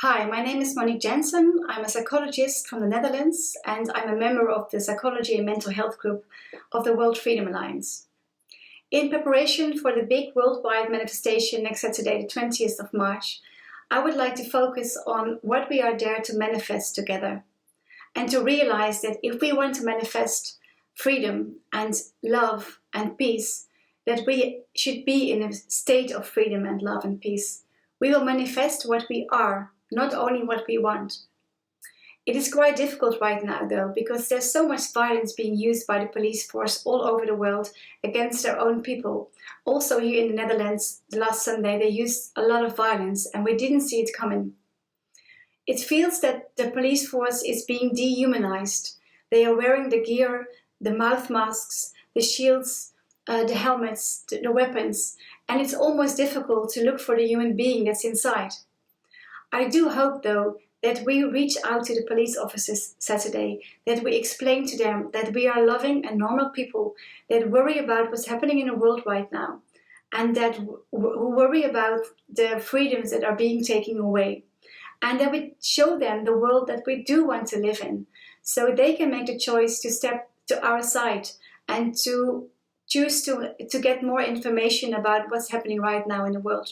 Hi, my name is Monique Jensen. I'm a psychologist from the Netherlands, and I'm a member of the Psychology and Mental Health Group of the World Freedom Alliance. In preparation for the big worldwide manifestation next Saturday, the 20th of March, I would like to focus on what we are there to manifest together, and to realize that if we want to manifest freedom and love and peace, that we should be in a state of freedom and love and peace. We will manifest what we are, not only what we want. It is quite difficult right now, though, because there's so much violence being used by the police force all over the world against their own people. Also here in the Netherlands, last Sunday, they used a lot of violence and we didn't see it coming. It feels that the police force is being dehumanized. They are wearing the gear, the mouth masks, the shields, the helmets, the weapons, and it's almost difficult to look for the human being that's inside. I do hope, though, that we reach out to the police officers Saturday, that we explain to them that we are loving and normal people that worry about what's happening in the world right now, and that who worry about the freedoms that are being taken away, and that we show them the world that we do want to live in, so they can make the choice to step to our side and to choose to get more information about what's happening right now in the world.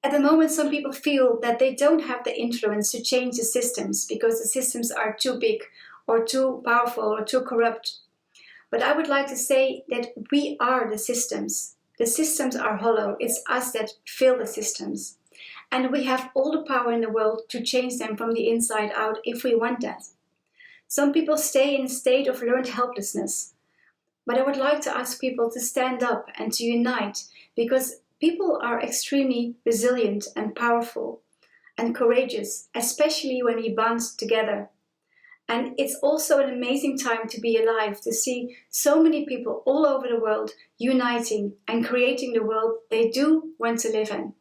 At the moment, some people feel that they don't have the influence to change the systems because the systems are too big or too powerful or too corrupt. But I would like to say that we are the systems. The systems are hollow. It's us that fill the systems. And we have all the power in the world to change them from the inside out if we want that. Some people stay in a state of learned helplessness. But I would like to ask people to stand up and to unite, because people are extremely resilient and powerful and courageous, especially when we band together. And it's also an amazing time to be alive, to see so many people all over the world uniting and creating the world they do want to live in.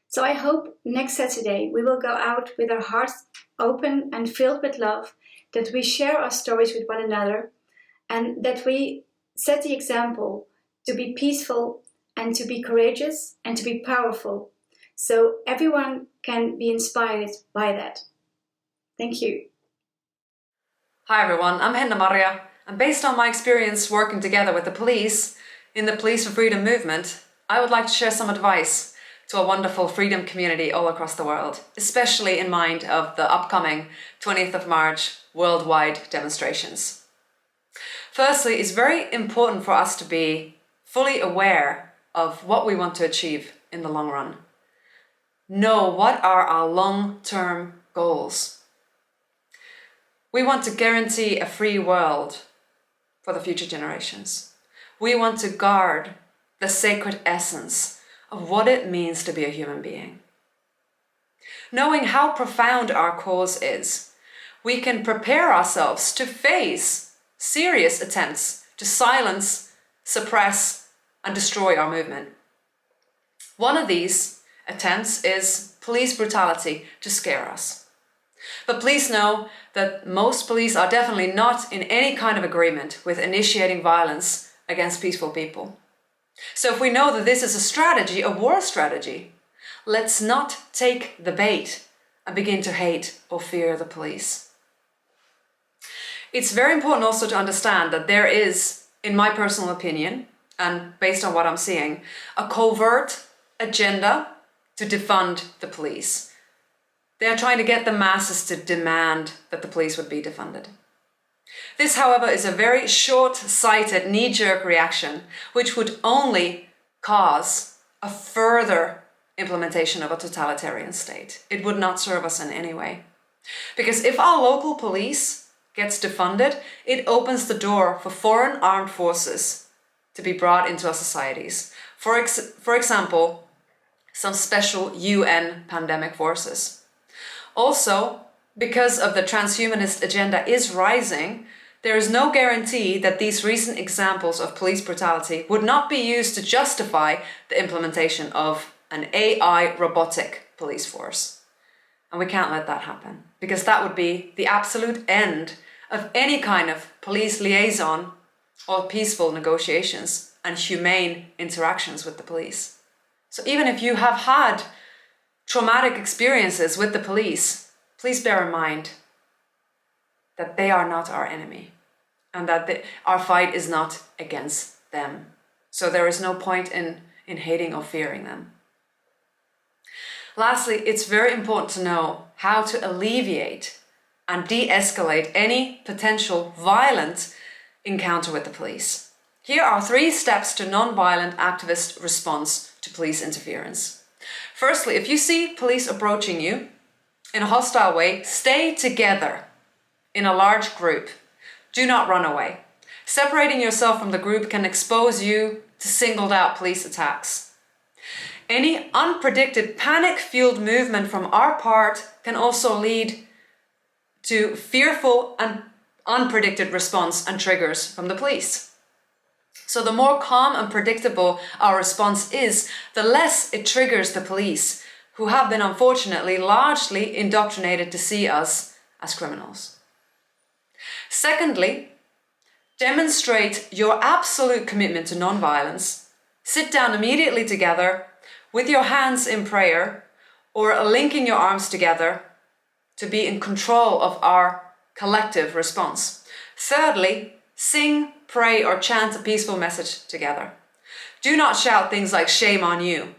So I hope next Saturday we will go out with our hearts open and filled with love, that we share our stories with one another, and that we set the example to be peaceful and to be courageous and to be powerful, so everyone can be inspired by that. Thank you. Hi everyone, I'm Henna-Maria, and based on my experience working together with the police in the Police for Freedom movement, I would like to share some advice to a wonderful freedom community all across the world, especially in mind of the upcoming 20th of March worldwide demonstrations. Firstly, it's very important for us to be fully aware of what we want to achieve in the long run. Know what are our long-term goals. We want to guarantee a free world for the future generations. We want to guard the sacred essence of what it means to be a human being. Knowing how profound our cause is, we can prepare ourselves to face serious attempts to silence, suppress, and destroy our movement. One of these attempts is police brutality to scare us. But please know that most police are definitely not in any kind of agreement with initiating violence against peaceful people. So if we know that this is a strategy, a war strategy, let's not take the bait and begin to hate or fear the police. It's very important also to understand that there is, in my personal opinion, and based on what I'm seeing, a covert agenda to defund the police. They are trying to get the masses to demand that the police would be defunded. This, however, is a very short-sighted, knee-jerk reaction, which would only cause a further implementation of a totalitarian state. It would not serve us in any way. Because if our local police gets defunded, it opens the door for foreign armed forces to be brought into our societies. For example, some special UN pandemic forces. Also, because of the transhumanist agenda is rising, there is no guarantee that these recent examples of police brutality would not be used to justify the implementation of an AI robotic police force. And we can't let that happen, because that would be the absolute end of any kind of police liaison or peaceful negotiations and humane interactions with the police. So even if you have had traumatic experiences with the police, please bear in mind that they are not our enemy and that our fight is not against them. So there is no point in hating or fearing them. Lastly, it's very important to know how to alleviate and de-escalate any potential violent encounter with the police. Here are 3 steps to non-violent activist response to police interference. Firstly, if you see police approaching you in a hostile way, stay together in a large group. Do not run away. Separating yourself from the group can expose you to singled out police attacks. Any unpredicted panic-fueled movement from our part can also lead to fearful and unpredicted response and triggers from the police. So the more calm and predictable our response is, the less it triggers the police, who have been unfortunately largely indoctrinated to see us as criminals. Secondly, demonstrate your absolute commitment to non-violence. Sit down immediately together with your hands in prayer or linking your arms together to be in control of our collective response. Thirdly, sing, pray, or chant a peaceful message together. Do not shout things like "shame on you,"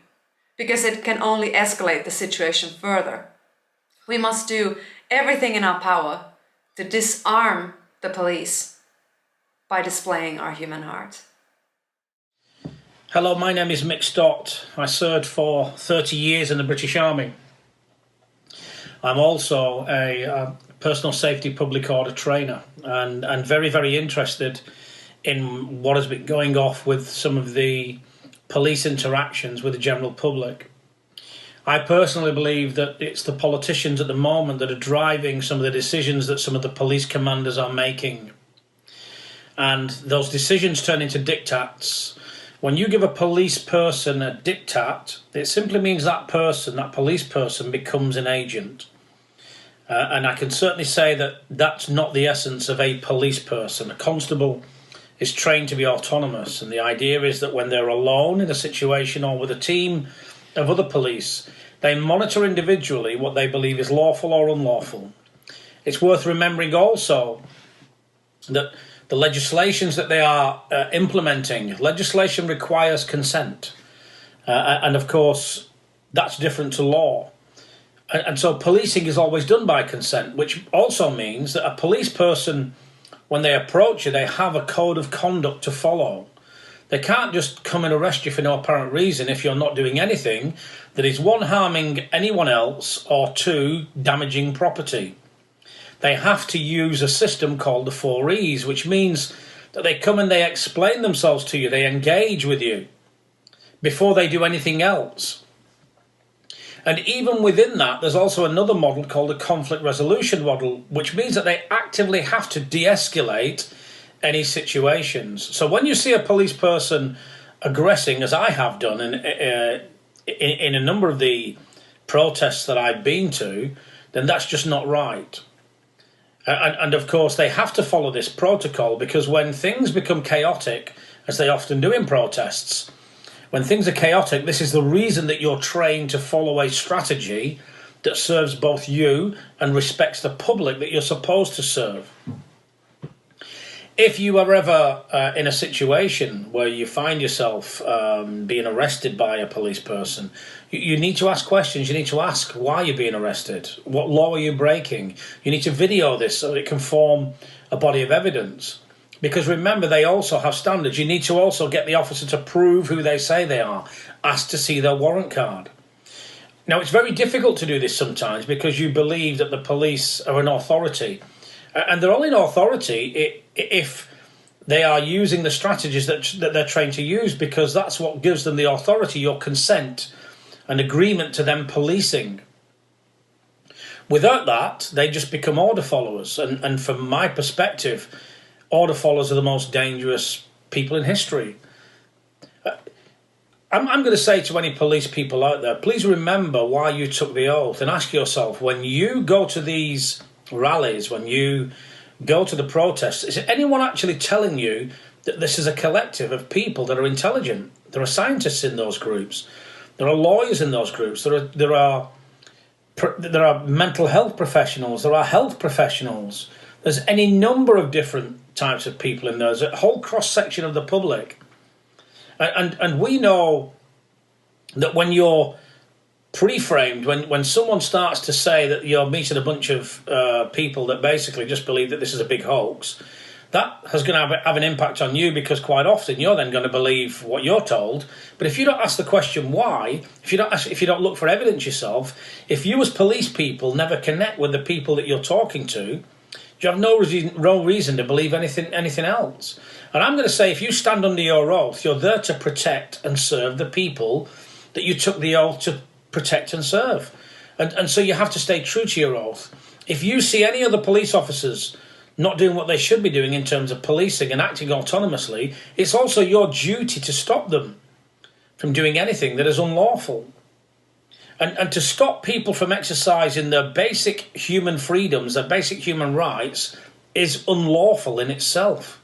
because it can only escalate the situation further. We must do everything in our power to disarm the police by displaying our human heart. Hello, my name is Mick Stott. I served for 30 years in the British Army. I'm also a personal safety public order trainer and very, very interested in what has been going off with some of the police interactions with the general public. I personally believe that it's the politicians at the moment that are driving some of the decisions that some of the police commanders are making. And those decisions turn into diktats. When you give a police person a diktat, it simply means that person, that police person, becomes an agent. And I can certainly say that that's not the essence of a police person. A constable is trained to be autonomous, and the idea is that when they're alone in a situation or with a team of other police, they monitor individually what they believe is lawful or unlawful. It's worth remembering also that the legislations that they are implementing, legislation requires consent. And of course, that's different to law. And so policing is always done by consent, which also means that a police person, when they approach you, they have a code of conduct to follow. They can't just come and arrest you for no apparent reason if you're not doing anything that is, 1, harming anyone else, or 2, damaging property. They have to use a system called the 4 E's, which means that they come and they explain themselves to you, they engage with you before they do anything else. And even within that, there's also another model called a conflict resolution model, which means that they actively have to de-escalate any situations. So when you see a police person aggressing, as I have done in a number of the protests that I've been to, then that's just not right. And of course, they have to follow this protocol, because when things become chaotic, as they often do in protests, when things are chaotic, this is the reason that you're trained to follow a strategy that serves both you and respects the public that you're supposed to serve. If you are ever in a situation where you find yourself being arrested by a police person, you need to ask questions. You need to ask why you're being arrested. What law are you breaking? You need to video this so it can form a body of evidence. Because remember, they also have standards. You need to also get the officer to prove who they say they are. Ask to see their warrant card. Now, it's very difficult to do this sometimes because you believe that the police are an authority. And they're only an authority if they are using the strategies that they're trained to use, because that's what gives them the authority, your consent and agreement to them policing. Without that, they just become order followers. And from my perspective, order followers are the most dangerous people in history. I'm going to say to any police people out there, please remember why you took the oath, and ask yourself, when you go to these rallies, when you go to the protests, is anyone actually telling you that this is a collective of people that are intelligent? There are scientists in those groups. There are lawyers in those groups. There are there are mental health professionals, there are health professionals. There's any number of different types of people in there. There's a whole cross-section of the public. And we know that when you're pre-framed, when someone starts to say that you're meeting a bunch of people that basically just believe that this is a big hoax, that is going to have an impact on you, because quite often you're then going to believe what you're told. But if you don't ask the question why, if you don't look for evidence yourself, if you as police people never connect with the people that you're talking to, you have no reason to believe anything else. And I'm going to say, if you stand under your oath, you're there to protect and serve the people that you took the oath to protect and serve. And so you have to stay true to your oath. If you see any other police officers not doing what they should be doing in terms of policing and acting autonomously, it's also your duty to stop them from doing anything that is unlawful. And to stop people from exercising their basic human freedoms, their basic human rights, is unlawful in itself.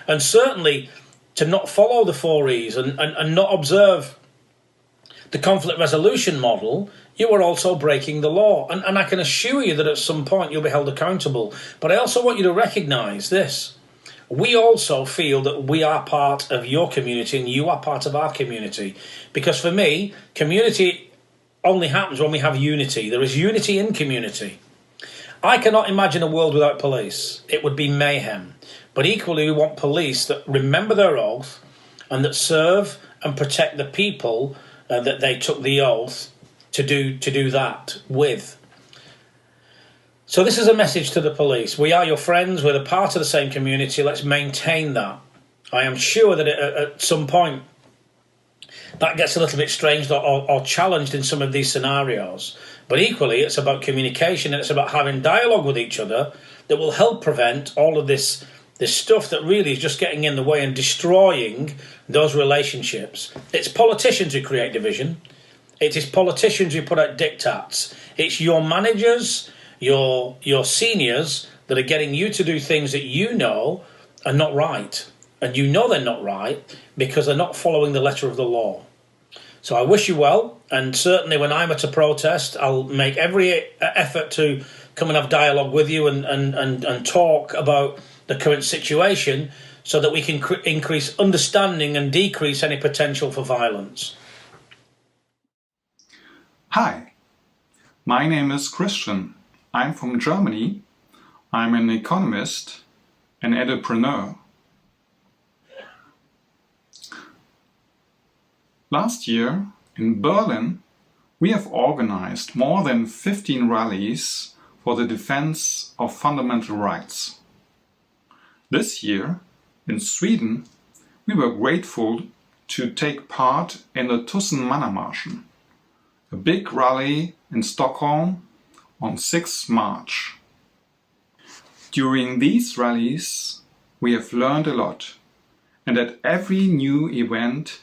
And certainly to not follow the 4Es and not observe the conflict resolution model, you are also breaking the law. And I can assure you that at some point you'll be held accountable. But I also want you to recognise this. We also feel that we are part of your community and you are part of our community. Because for me, community only happens when we have unity. There is unity in community. I cannot imagine a world without police. It would be mayhem. But equally, we want police that remember their oath and that serve and protect the people that they took the oath to do that with. So this is a message to the police. We are your friends. We're a part of the same community. Let's maintain that. I am sure that at some point that gets a little bit strange or challenged in some of these scenarios. But equally, it's about communication and it's about having dialogue with each other that will help prevent all of this stuff that really is just getting in the way and destroying those relationships. It's politicians who create division. It is politicians who put out diktats. It's your managers, your seniors that are getting you to do things that you know are not right. And you know they're not right because they're not following the letter of the law. So I wish you well, and certainly when I'm at a protest, I'll make every effort to come and have dialogue with you and talk about the current situation so that we can increase understanding and decrease any potential for violence. Hi, my name is Christian. I'm from Germany. I'm an economist, an entrepreneur. Last year in Berlin, we have organized more than 15 rallies for the defense of fundamental rights. This year in Sweden, we were grateful to take part in the Tusenmannamarschen, a big rally in Stockholm on 6 March. During these rallies, we have learned a lot, and at every new event,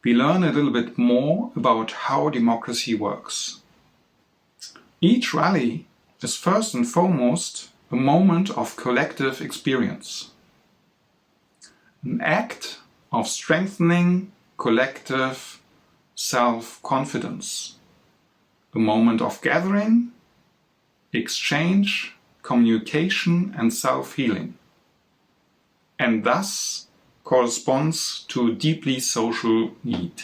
we learn a little bit more about how democracy works. Each rally is first and foremost a moment of collective experience, an act of strengthening collective self-confidence, a moment of gathering, exchange, communication and self-healing, and thus corresponds to deeply social need.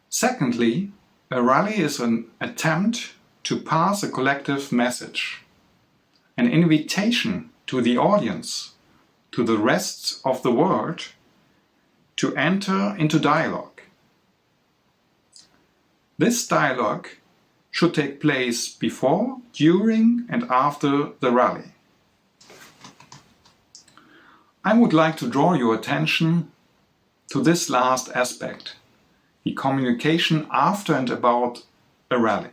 Secondly, a rally is an attempt to pass a collective message, an invitation to the audience, to the rest of the world, to enter into dialogue. This dialogue should take place before, during and after the rally. I would like to draw your attention to this last aspect, the communication after and about a rally.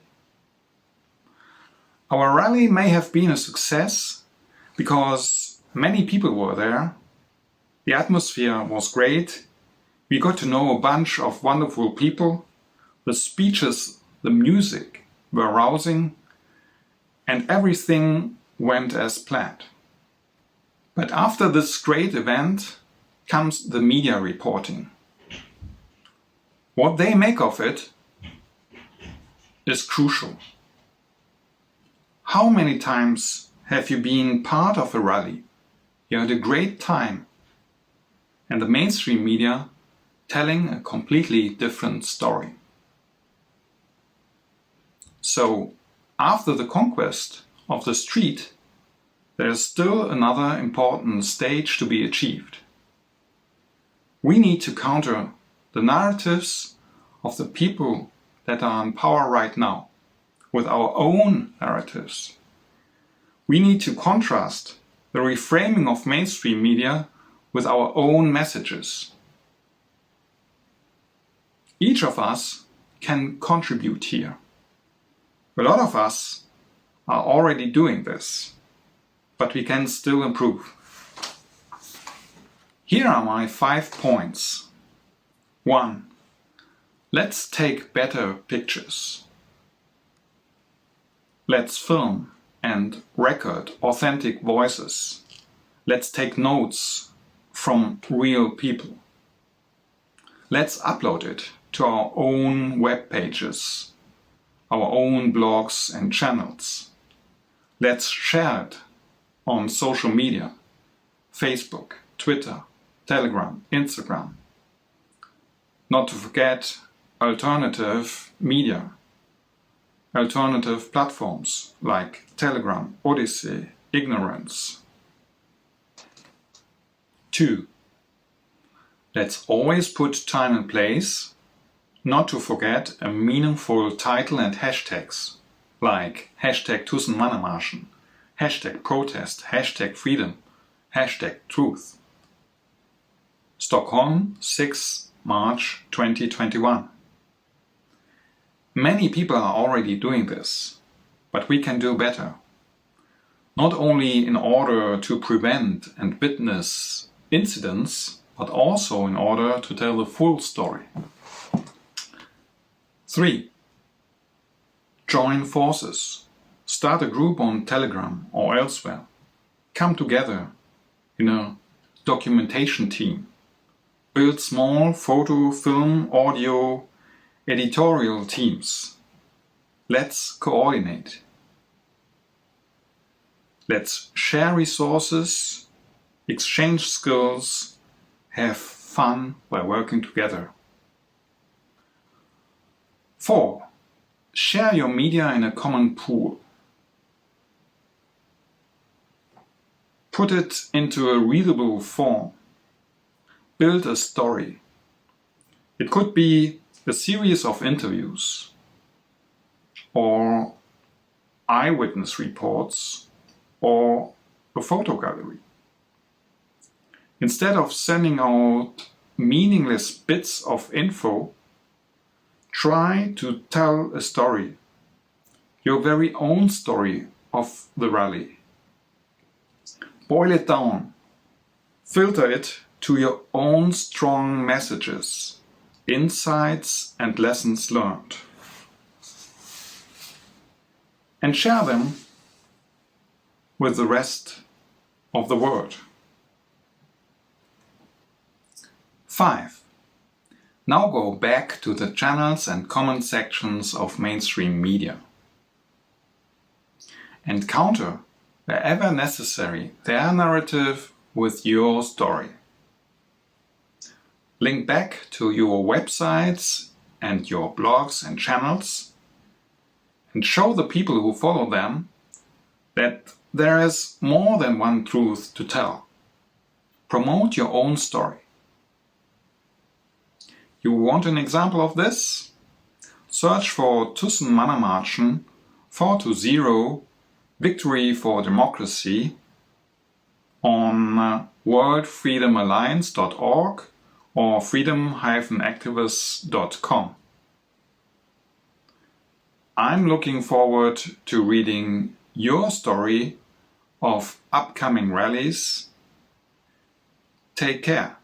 Our rally may have been a success because many people were there, the atmosphere was great, we got to know a bunch of wonderful people, the speeches, the music were rousing, and everything went as planned. But after this great event comes the media reporting. What they make of it is crucial. How many times have you been part of a rally? You had a great time, and the mainstream media telling a completely different story. So, after the conquest of the street, there is still another important stage to be achieved. We need to counter the narratives of the people that are in power right now with our own narratives. We need to contrast the reframing of mainstream media with our own messages. Each of us can contribute here. A lot of us are already doing this, but we can still improve. Here are my 5 points. 1. Let's take better pictures. Let's film and record authentic voices. Let's take notes from real people. Let's upload it to our own web pages, our own blogs and channels. Let's share it on social media, Facebook, Twitter, Telegram, Instagram. Not to forget alternative media, alternative platforms like Telegram, Odyssey, Ignorance. 2. Let's always put time and place, not to forget a meaningful title and hashtags like hashtag #Tussen-Mannermarschen, hashtag protest, hashtag freedom, hashtag truth. Stockholm, 6 March 2021. Many people are already doing this, but we can do better. Not only in order to prevent and witness incidents, but also in order to tell the full story. 3. Join forces. Start a group on Telegram or elsewhere. Come together in a documentation team. Build small photo, film, audio, editorial teams. Let's coordinate. Let's share resources, exchange skills, have fun by working together. 4. Share your media in a common pool. Put it into a readable form. Build a story. It could be a series of interviews or eyewitness reports or a photo gallery. Instead of sending out meaningless bits of info, try to tell a story, your very own story of the rally. Boil it down, filter it to your own strong messages, insights and lessons learned, and share them with the rest of the world. 5. Now go back to the channels and comment sections of mainstream media and counter, wherever necessary, their narrative with your story. Link back to your websites and your blogs and channels and show the people who follow them that there is more than one truth to tell. Promote your own story. You want an example of this? Search for Tussen-Mannermarschen 420 Victory for Democracy on worldfreedomalliance.org or freedom-activists.com. I'm looking forward to reading your story of upcoming rallies. Take care.